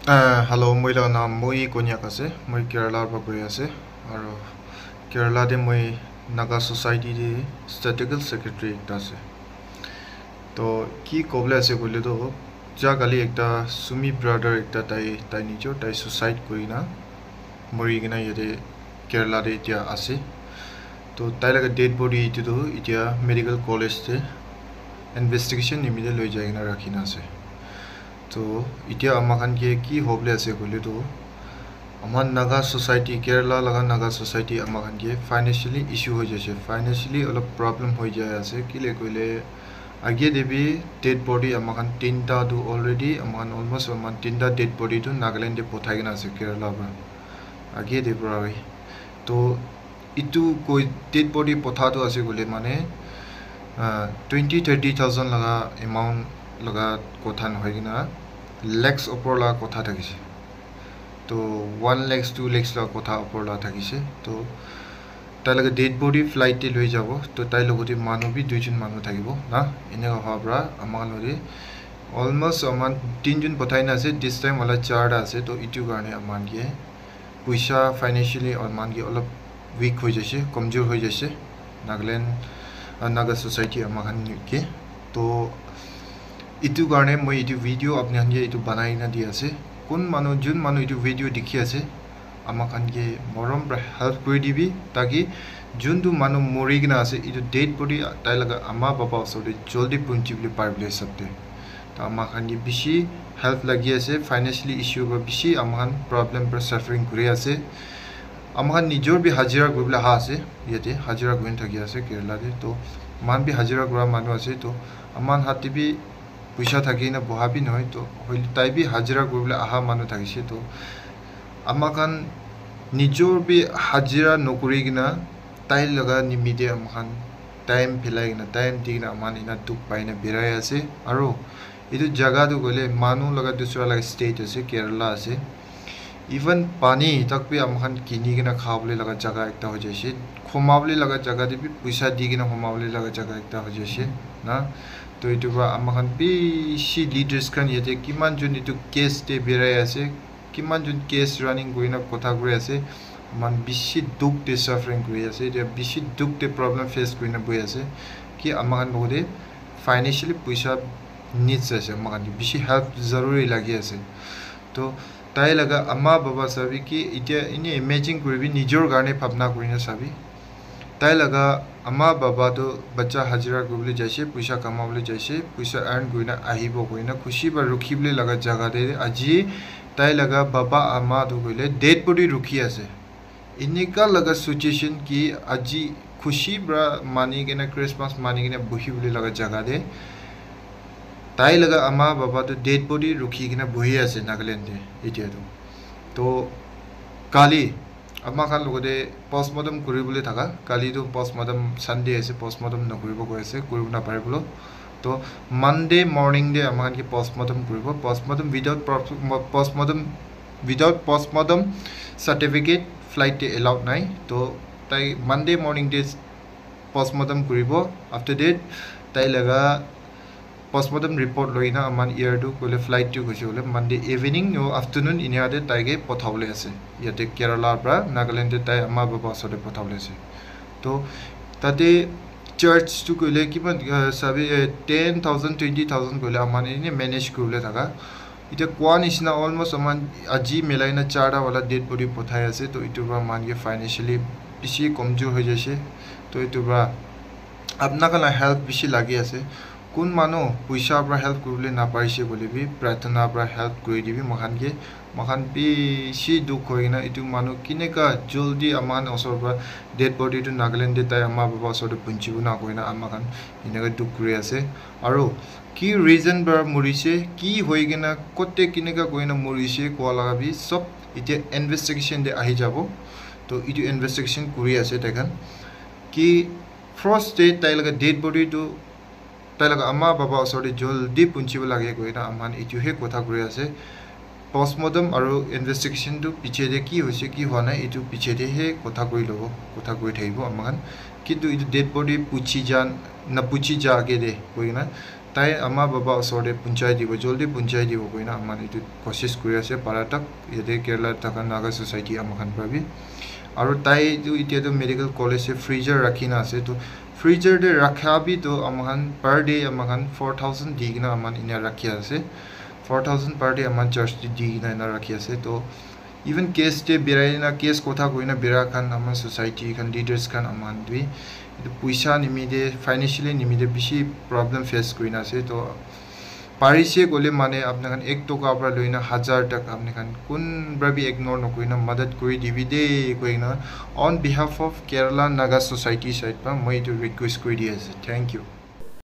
Hello, moi la naam moi Konyak ase. Moi Kerala pa koi ase. Aro Kerala de moi Naga Society de Statistical Secretary ekta ase. To ki koble ase kole to ja gali ekta Sumi brother ekta tai nijo tai suicide korina mori gina yede Kerala de itia ase. To tai laga dead body itu to itia medical college te investigation nimide loi jai gina rakhina ase. तो इतिया अमाखान के की होबले ऐसे बोले तो अमान Naga society Kerala लगा Naga society अमाखान के financially issue हो जाए financially अलग problem हो जाए ऐसे किले कोले आगे देवी डेड बॉडी अमाखान तीनटा दो ऑलरेडी अमान ऑलमोस्ट अमान तीनटा डेड बॉडी तो नागालैंड दे पोथाई ना से केरला पर आगे दे परावे तो इतु कोई डेड बॉडी पोथा तो ऐसे बोले माने 20-30,000 लगा अमाउंट लगा कोथान होइगिना लेक्स ऊपर ला कोथा থাকিছে तो 1 lakhs 2 lakhs ला कोथा ऊपर ला থাকিছে तो তাই লাগে ডেড বডি ফ্লাইটে লৈ যাব তো তাই লগতে মানুহ বি দুইজন মানুহ থাকিব না এনে হবরা আমালরে অলমোস্ট আমান তিনজন পথাইনা আছে দিস টাইম ওলা চারটা আছে তো ইটু কারণে আমান কে পয়সা ফাইনান্সিয়ালি আমান কে অলপ উইক হৈ যাইছে কমজোর হৈ যাইছে নাগাল্যান্ড নাগা সোসাইটি আমাখান কে তো इतु गाने मैं इतु वीडियो अपने हंजे इतु बनाई ना दिया से कौन मानो जुन मानो इतु वीडियो दिखिया से अमाखान के मरम पर हेल्प कर दिबी ताकि जुन दु मानो मोरी गना से इतु डेड बॉडी ताई लगा अम्मा पापा सोडे जल्दी पुंचिबली पारबले सकते तो अमाखान के बिशी हेल्प लगी से फाइनेंशियली इश्यू पर बिशी अमाखान प्रॉब्लम पर सफरिंग करे से अमाखान निजोर भी हाजिरा गुबला हा से यते हाजिरा गुन थगिया से केरला दे तो मान भी हाजिरा गुरा मानो आसे तो अमान हाथी भी পয়সা থাকি না বহাবি নহয় তো হইল তাই বি হাজিরা করবলে আহা মানু থাকিছে তো আমাখান নিজর বি হাজিরা নকরি কিনা তাই লগা নিমিদে আমাখান টাইম ফেলাই কিনা টাইম দি কিনা আমান ইনা দুখ পাইনা বেরাই আছে আৰু এটো জায়গা তো গলে মানু লগা দুসরা লাগা স্টেট আছে কেরালা আছে ইভেন পানি তক বি আমাখান কিনি কিনা খাবলে লগা জায়গা একটা হৈ যাইছে খমাবলে লগা জায়গা দি পয়সা দি কিনা খমাবলে লগা জায়গা একটা হৈ যাইছে না तो इतु बा अमाखान बेसी लीडर्स खान यते किमान जुन इतु केस ते बेराय आसे किमान जुन केस रनिंग गोइना कथा गरे आसे मान बेसी दुख ते सफरिंग गरे आसे जे बेसी दुख ते प्रॉब्लम फेस गोइना बय आसे कि अमाखान बगदे फाइनेंशियली पैसा नीड्स आसे अमाखान बेसी हेल्प जरूरी लागि आसे तो ताई लगा अम्मा बाबा सभी कि इतिया इने इमेजिन करबी निजोर गाने भावना करिना सभी ताई लगा अम्मा बाबा तो बच्चा हाजिरा गुबले जैसे पैसा कमाबले जैसे पैसा अर्न गोइना आहिबो गोइना खुशी बा रुखिबले लगा जगह दे আজি ताई लगा बाबा अम्मा तो गले डेड बॉडी रुखी आसे इनिका लगा सिचुएशन की আজি खुशी बा मानी के ना क्रिसमस मानी के ना बहिबले लगा जगह दे ताई लगा अम्मा बाबा तो डेड बॉडी रुखी के ना बहि आसे नागालैंड दे इतिया तो काली अमाखान लोगदे पोस्टमार्टम करिबले थाका काली तो पोस्टमार्टम संडे ऐसे पोस्टमार्टम नकरिबो गयसे करिब ना पारिबलो तो मंडे मॉर्निंग दे अमाखान के पोस्टमार्टम करिबो postmortem without postmortem certificate flight allowed नाइ तो ताई मंडे मॉर्निंग दे पोस्टमार्टम करिबो आफ्टर दैट ताई लगा पोस्टमार्टम रिपोर्ट लइना अमान इयर टू कोले फ्लाइट टू गसिले मंडे इवनिंग नो आफ्टरनून इनियादे ताइगे पठावले आसे याते केरला प्रा नागालैंड ताई अम्मा बाबा सदे पठावले आसे तो ताते चर्च टू कोले किमान साबे 10,000 20,000 कोले अमान इने मैनेज करले थाका इते क्वान इसना ऑलमोस्ट अमान আজি मेलाइना चारटा वाला डेड बॉडी पठाय आसे तो इतुबा मानगे फाइनेंशियली बिसी कमजोर हो जायसे तो इतुबा अपना कला हेल्प बिसी लागि आसे কোন মানো পয়সা পৰা হেল্প কৰিলে না পাইছে বলিবি প্ৰাৰ্থনা পৰা হেল্প কৰি দিবি মখান বেছি দুখ হৈ না ইটো মানো কিনেকা জলদি আমান অসৰ পৰা ডেড বডি টু নাগালেণ্ড তাই আম্মা বাবা অসৰ পুঞ্চিব না কইনা আমাখান ইনেকা দুখ কৰি আছে আৰু কি ৰিজন বৰ মৰিছে কি হৈ গেনা কতে কিনেকা কইনা মৰিছে কোৱা লাগাবি সব ইতে ইনভেস্টিগেশন দে আহি যাব তো ইটো ইনভেস্টিগেশন কৰি আছে তেখান কি ফাৰ্স্ট ডে তাই লগা ডেড বডি টু ताई लगा अम्मा बाबा असरे जल्दी पुंचिब लागे गइना आमान इतुहे कथा करे आसे पोस्टमार्टम आरो इन्वेस्टिगेशन तो पिछे दे की होइसे की होआ ना इतु पिछे दे हे कथा कइ लबो कथा कइ थाइबो आमान किन्तु इतु डेड बॉडी पुछि जान ना पुछि जागे दे कइना তাই আমা বাবা ওচৰতে পঞ্চায়ত দিব জলদি পঞ্চায়ত দিব কইনা আমান এটো কোশিশ কৰি আছে পাৰাটাক ইয়াতে কেৰালা থাকা নাগা সোসাইটি আমাখান পাবি আৰু তাই जो इতিয়া तो मेडिकल कॉलेज से फ्रीजर रखिना আছে तो फ्रीजर दे रखा भी तो আমাখান पर डे আমাখাन 4000 दिगिना आमान इना रखिया আছে 4000 पर डे आमान चार्ज दिगिना इना रखिया আছে तो इवन केस दे बेराइना केस कोथा कोइना बेरा खान आमान सोसाइटी खान लीडर्स खान आमान दुई तो पैसा निमिदे फाइनेंशियली निमिदे बिसि प्रॉब्लम फेस कोइना আছে तो पारिसे गोले माने आपने खान 1 टका आपरा लइना 1000 तक आपने खान कुन ब्रबी इग्नोर न कोइना मदद कोइ दिबिदे कोइना on behalf of Kerala Naga society side पर मैं तो रिक्वेस्ट कोइ दिया है थैंक यू